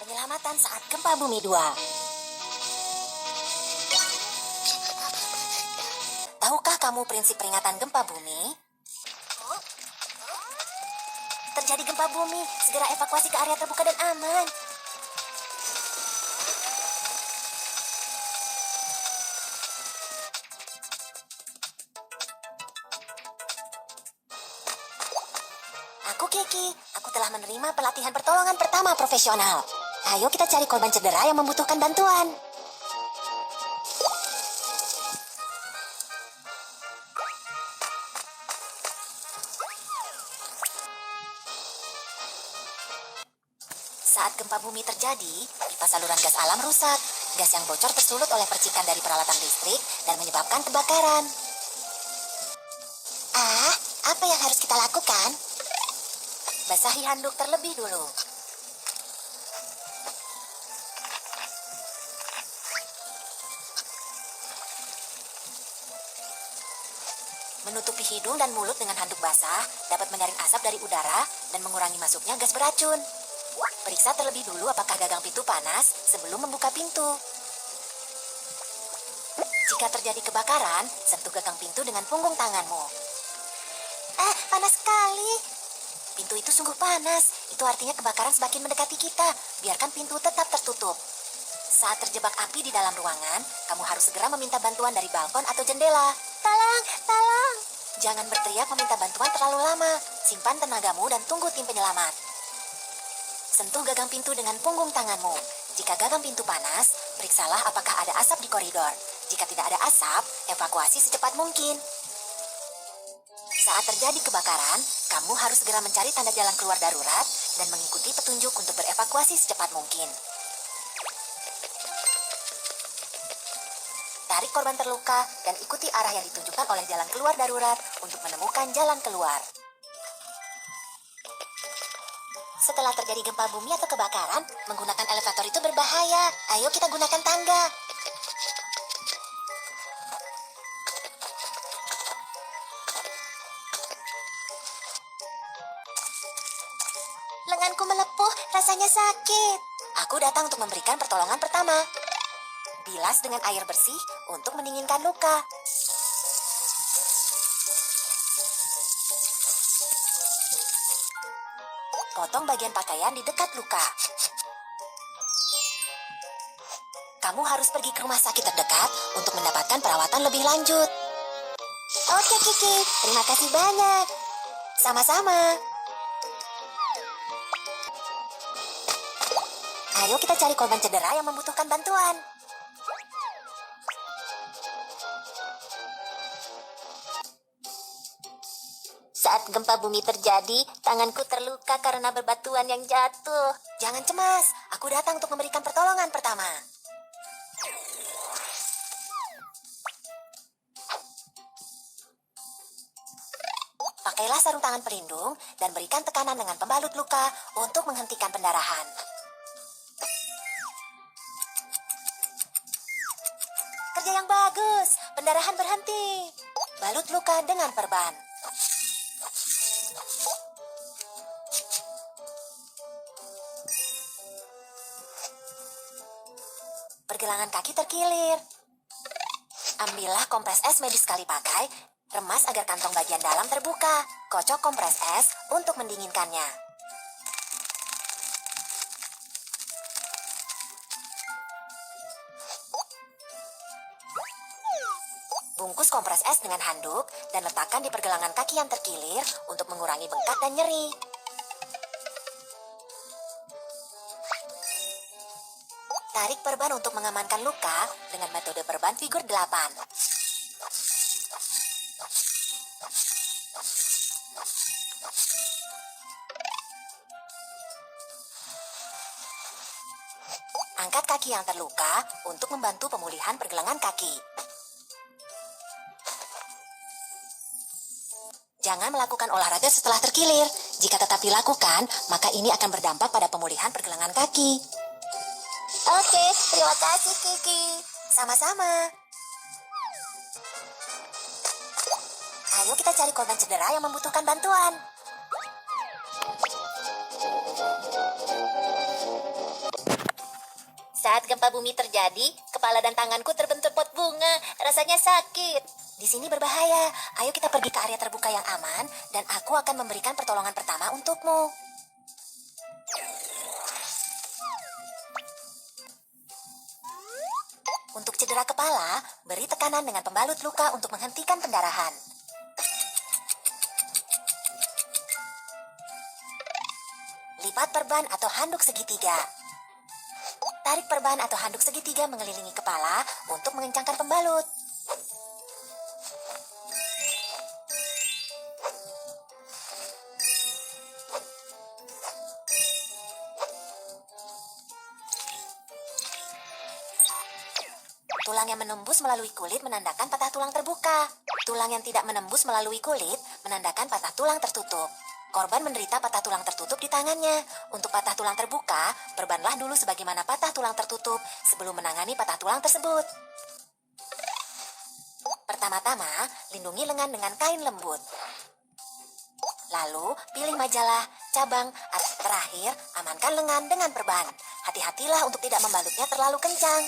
Penyelamatan saat gempa bumi 2. Tahukah kamu prinsip peringatan gempa bumi? Terjadi gempa bumi, segera evakuasi ke area terbuka dan aman. Aku Kiki, aku telah menerima pelatihan pertolongan pertama profesional. Ayo kita cari korban cedera yang membutuhkan bantuan. Saat gempa bumi terjadi, pipa saluran gas alam rusak. Gas yang bocor tersulut oleh percikan dari peralatan listrik dan menyebabkan kebakaran. Apa yang harus kita lakukan? Basahi handuk terlebih dulu. Menutupi hidung dan mulut dengan handuk basah dapat menyaring asap dari udara dan mengurangi masuknya gas beracun. Periksa terlebih dulu apakah gagang pintu panas sebelum membuka pintu. Jika terjadi kebakaran, sentuh gagang pintu dengan punggung tanganmu. Panas sekali. Pintu itu sungguh panas. Itu artinya kebakaran semakin mendekati kita. Biarkan pintu tetap tertutup. Saat terjebak api di dalam ruangan, kamu harus segera meminta bantuan dari balkon atau jendela. Tolong, tolong. Jangan berteriak meminta bantuan terlalu lama. Simpan tenagamu dan tunggu tim penyelamat. Sentuh gagang pintu dengan punggung tanganmu. Jika gagang pintu panas, periksalah apakah ada asap di koridor. Jika tidak ada asap, evakuasi secepat mungkin. Saat terjadi kebakaran, kamu harus segera mencari tanda jalan keluar darurat dan mengikuti petunjuk untuk berevakuasi secepat mungkin. Tarik korban terluka dan ikuti arah yang ditunjukkan oleh jalan keluar darurat untuk menemukan jalan keluar. Setelah terjadi gempa bumi atau kebakaran, menggunakan elevator itu berbahaya. Ayo kita gunakan tangga. Lenganku melepuh, rasanya sakit. Aku datang untuk memberikan pertolongan pertama. Bilas dengan air bersih untuk mendinginkan luka. Potong bagian pakaian di dekat luka. Kamu harus pergi ke rumah sakit terdekat untuk mendapatkan perawatan lebih lanjut. Oke Kiki, terima kasih banyak. Sama-sama. Ayo kita cari korban cedera yang membutuhkan bantuan. Saat gempa bumi terjadi, tanganku terluka karena bebatuan yang jatuh. Jangan cemas, aku datang untuk memberikan pertolongan pertama. Pakailah sarung tangan pelindung dan berikan tekanan dengan pembalut luka untuk menghentikan pendarahan. Kerja yang bagus, pendarahan berhenti. Balut luka dengan perban. Pergelangan kaki terkilir. Ambillah kompres es medis sekali pakai, remas agar kantong bagian dalam terbuka. Kocok kompres es untuk mendinginkannya. Bungkus kompres es dengan handuk dan letakkan di pergelangan kaki yang terkilir untuk mengurangi bengkak dan nyeri. Tarik perban untuk mengamankan luka dengan metode perban figur 8. Angkat kaki yang terluka untuk membantu pemulihan pergelangan kaki. Jangan melakukan olahraga setelah terkilir. Jika tetap dilakukan, maka ini akan berdampak pada pemulihan pergelangan kaki. Oke, terima kasih Kiki. Sama-sama. Ayo kita cari korban cedera yang membutuhkan bantuan. Saat gempa bumi terjadi, kepala dan tanganku terbentur pot bunga. Rasanya sakit. Di sini berbahaya. Ayo kita pergi ke area terbuka yang aman, dan aku akan memberikan pertolongan pertama untukmu. Untuk cedera kepala, beri tekanan dengan pembalut luka untuk menghentikan pendarahan. Lipat perban atau handuk segitiga. Tarik perban atau handuk segitiga mengelilingi kepala untuk mengencangkan pembalut. Tulang yang menembus melalui kulit menandakan patah tulang terbuka. Tulang yang tidak menembus melalui kulit menandakan patah tulang tertutup. Korban menderita patah tulang tertutup di tangannya. Untuk patah tulang terbuka, perbanlah dulu sebagaimana patah tulang tertutup sebelum menangani patah tulang tersebut. Pertama-tama, lindungi lengan dengan kain lembut. Lalu, pilih majalah, cabang, atau terakhir, amankan lengan dengan perban. Hati-hatilah untuk tidak membalutnya terlalu kencang.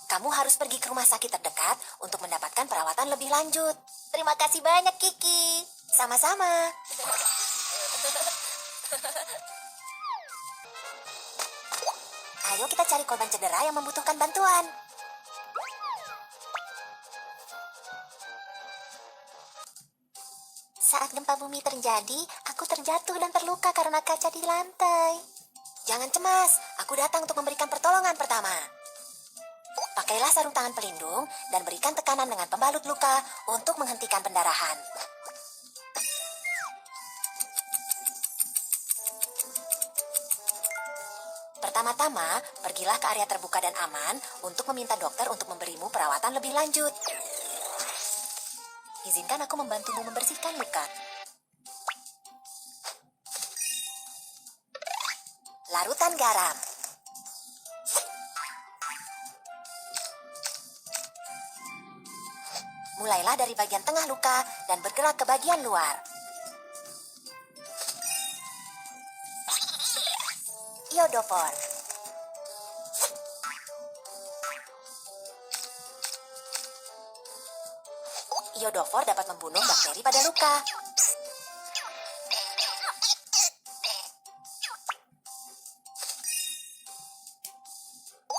Kamu harus pergi ke rumah sakit terdekat untuk mendapatkan perawatan lebih lanjut. Terima kasih banyak, Kiki. Sama-sama. Ayo kita cari korban cedera yang membutuhkan bantuan. Saat gempa bumi terjadi, aku terjatuh dan terluka karena kaca di lantai. Jangan cemas, aku datang untuk memberikan pertolongan pertama. Pakailah sarung tangan pelindung dan berikan tekanan dengan pembalut luka untuk menghentikan pendarahan. Pertama-tama, pergilah ke area terbuka dan aman untuk meminta dokter untuk memberimu perawatan lebih lanjut. Izinkan aku membantumu membersihkan luka. Larutan garam. Mulailah dari bagian tengah luka dan bergerak ke bagian luar. Iodofor. Iodofor dapat membunuh bakteri pada luka.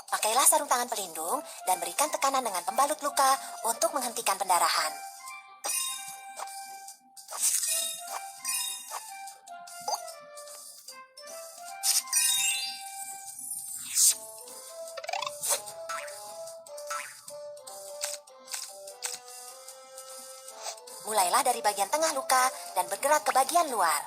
Pakailah sarung tangan pelindung dan berikan tekanan dengan pembalut luka untuk menghentikan pendarahan. Mulailah dari bagian tengah luka dan bergerak ke bagian luar.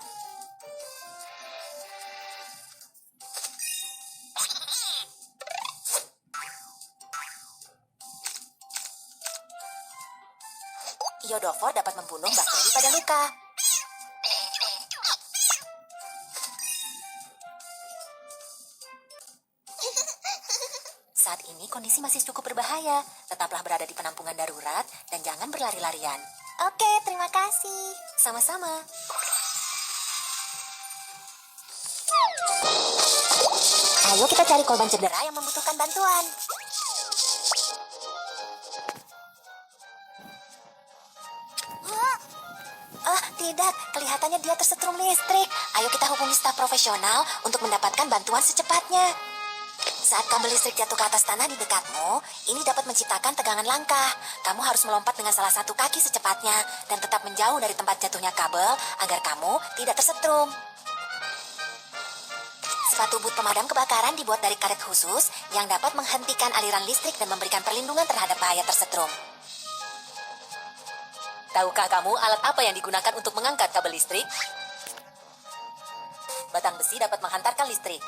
Iodofor dapat membunuh bakteri pada luka. Saat ini kondisi masih cukup berbahaya. Tetaplah berada di penampungan darurat dan jangan berlari-larian. Oke, terima kasih. Sama-sama. Ayo kita cari korban cedera yang membutuhkan bantuan. Tidak, kelihatannya dia tersetrum listrik. Ayo kita hubungi staf profesional untuk mendapatkan bantuan secepatnya. Saat kabel listrik jatuh ke atas tanah di dekatmu, ini dapat menciptakan tegangan langkah. Kamu harus melompat dengan salah satu kaki secepatnya dan tetap menjauh dari tempat jatuhnya kabel agar kamu tidak tersetrum. Sepatu boot pemadam kebakaran dibuat dari karet khusus yang dapat menghentikan aliran listrik dan memberikan perlindungan terhadap bahaya tersetrum. Tahukah kamu alat apa yang digunakan untuk mengangkat kabel listrik? Batang besi dapat menghantarkan listrik.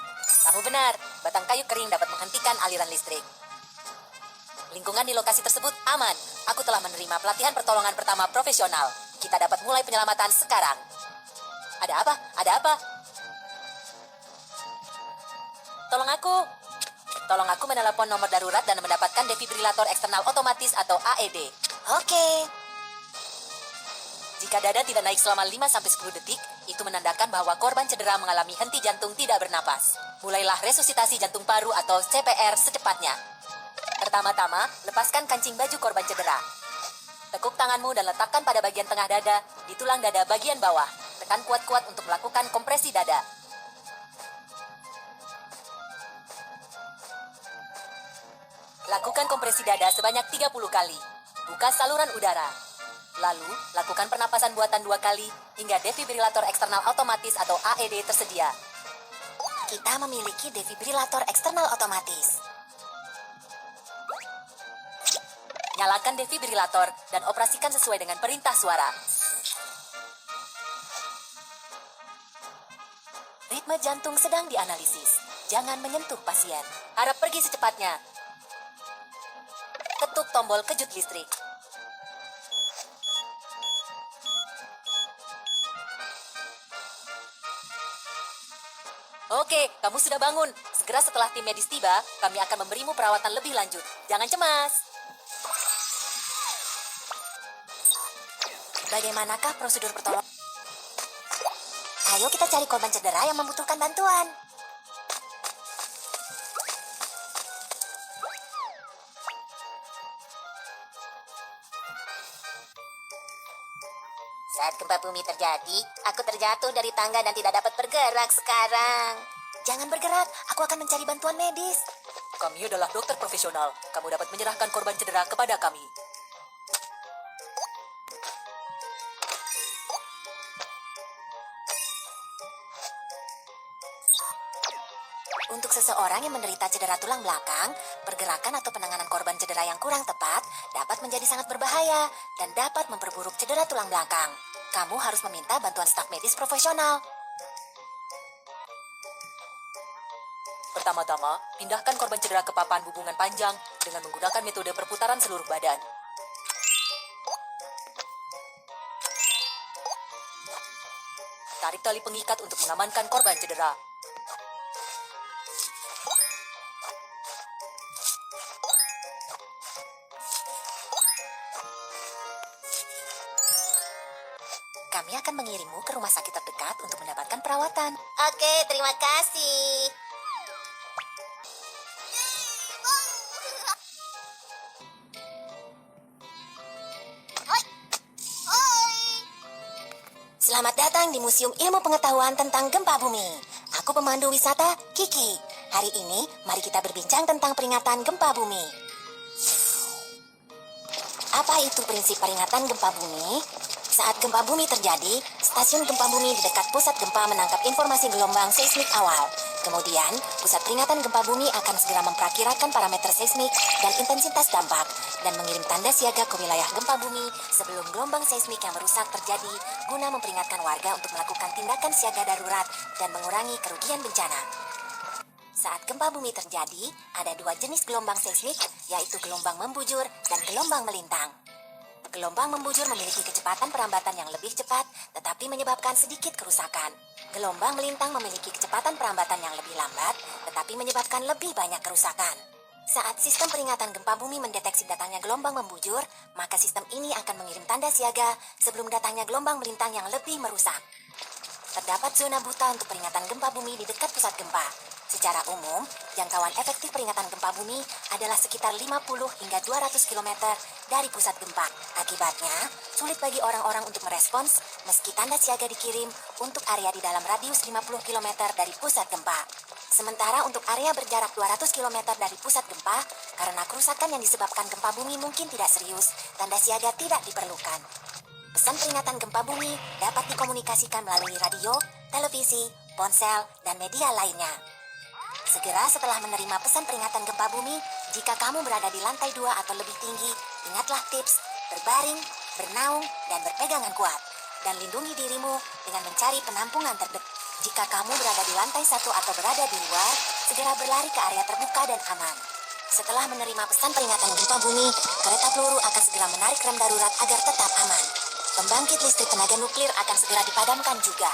Kamu benar, batang kayu kering dapat menghentikan aliran listrik. Lingkungan di lokasi tersebut aman. Aku telah menerima pelatihan pertolongan pertama profesional. Kita dapat mulai penyelamatan sekarang. Ada apa? Ada apa? Tolong aku. Tolong aku menelepon nomor darurat dan mendapatkan defibrilator eksternal otomatis atau AED. Oke. Jika dada tidak naik selama 5-10 detik, itu menandakan bahwa korban cedera mengalami henti jantung tidak bernapas. Mulailah resusitasi jantung paru atau CPR secepatnya. Pertama-tama, lepaskan kancing baju korban cedera. Tekuk tanganmu dan letakkan pada bagian tengah dada, di tulang dada bagian bawah. Tekan kuat-kuat untuk melakukan kompresi dada. Lakukan kompresi dada sebanyak 30 kali. Buka saluran udara. Lalu, lakukan pernapasan buatan 2 kali hingga defibrilator eksternal otomatis atau AED tersedia. Kita memiliki defibrilator eksternal otomatis. Nyalakan defibrilator dan operasikan sesuai dengan perintah suara. Ritme jantung sedang dianalisis. Jangan menyentuh pasien. Harap pergi secepatnya. Ketuk tombol kejut listrik. Oke, kamu sudah bangun. Segera setelah tim medis tiba, kami akan memberimu perawatan lebih lanjut. Jangan cemas. Bagaimanakah prosedur pertolongan? Ayo kita cari korban cedera yang membutuhkan bantuan. Saat gempa bumi terjadi, aku terjatuh dari tangga dan tidak dapat bergerak sekarang. Jangan bergerak, aku akan mencari bantuan medis. Kami adalah dokter profesional. Kamu dapat menyerahkan korban cedera kepada kami. Untuk seseorang yang menderita cedera tulang belakang, pergerakan atau penanganan korban cedera yang kurang tepat dapat menjadi sangat berbahaya dan dapat memperburuk cedera tulang belakang. Kamu harus meminta bantuan staf medis profesional. Pertama-tama, pindahkan korban cedera ke papan hubungan panjang dengan menggunakan metode perputaran seluruh badan. Tarik tali pengikat untuk mengamankan korban cedera. Kami akan mengirimmu ke rumah sakit terdekat untuk mendapatkan perawatan. Oke, terima kasih. Selamat datang di Museum Ilmu Pengetahuan tentang Gempa Bumi. Aku pemandu wisata Kiki. Hari ini, mari kita berbincang tentang peringatan gempa bumi. Apa itu prinsip peringatan gempa bumi? Saat gempa bumi terjadi, stasiun gempa bumi di dekat pusat gempa menangkap informasi gelombang seismik awal. Kemudian, pusat peringatan gempa bumi akan segera memperakirakan parameter seismik dan intensitas dampak dan mengirim tanda siaga ke wilayah gempa bumi sebelum gelombang seismik yang merusak terjadi guna memperingatkan warga untuk melakukan tindakan siaga darurat dan mengurangi kerugian bencana. Saat gempa bumi terjadi, ada 2 jenis gelombang seismik, yaitu gelombang membujur dan gelombang melintang. Gelombang membujur memiliki kecepatan perambatan yang lebih cepat, tetapi menyebabkan sedikit kerusakan. Gelombang melintang memiliki kecepatan perambatan yang lebih lambat, tetapi menyebabkan lebih banyak kerusakan. Saat sistem peringatan gempa bumi mendeteksi datangnya gelombang membujur, maka sistem ini akan mengirim tanda siaga sebelum datangnya gelombang melintang yang lebih merusak. Terdapat zona buta untuk peringatan gempa bumi di dekat pusat gempa. Secara umum, jangkauan efektif peringatan gempa bumi adalah sekitar 50 hingga 200 km dari pusat gempa. Akibatnya, sulit bagi orang-orang untuk merespons meski tanda siaga dikirim untuk area di dalam radius 50 km dari pusat gempa. Sementara untuk area berjarak 200 km dari pusat gempa, karena kerusakan yang disebabkan gempa bumi mungkin tidak serius, tanda siaga tidak diperlukan. Pesan peringatan gempa bumi dapat dikomunikasikan melalui radio, televisi, ponsel, dan media lainnya. Segera setelah menerima pesan peringatan gempa bumi, jika kamu berada di lantai 2 atau lebih tinggi, ingatlah tips, berbaring, bernaung, dan berpegangan kuat. Dan lindungi dirimu dengan mencari penampungan terdekat. Jika kamu berada di lantai 1 atau berada di luar, segera berlari ke area terbuka dan aman. Setelah menerima pesan peringatan gempa bumi, kereta peluru akan segera menarik rem darurat agar tetap aman. Pembangkit listrik tenaga nuklir akan segera dipadamkan juga.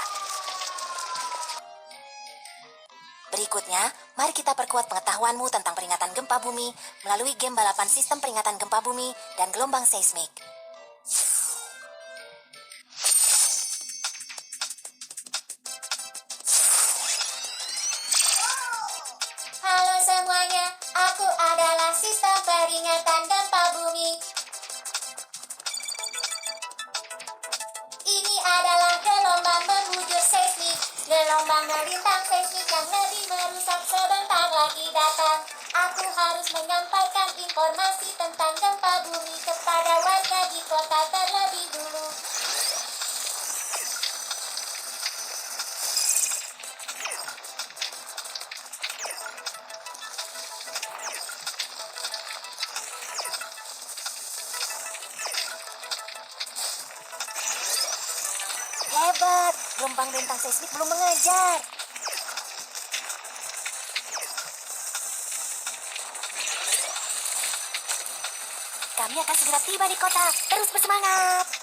Berikutnya, mari kita perkuat pengetahuanmu tentang peringatan gempa bumi melalui game balapan sistem peringatan gempa bumi dan gelombang seismik. Halo semuanya, aku adalah sistem peringatan gempa bumi. Ini adalah gelombang membujur seismik, gelombang melintang seismik yang lebih merusak sebentar lagi datang. Aku harus menyampaikan informasi tentang gempa bumi kepada warga di kota terlebih dulu. Hebat, gelombang lintang seismik belum mengejar. Kami akan segera tiba di kota. Terus bersemangat.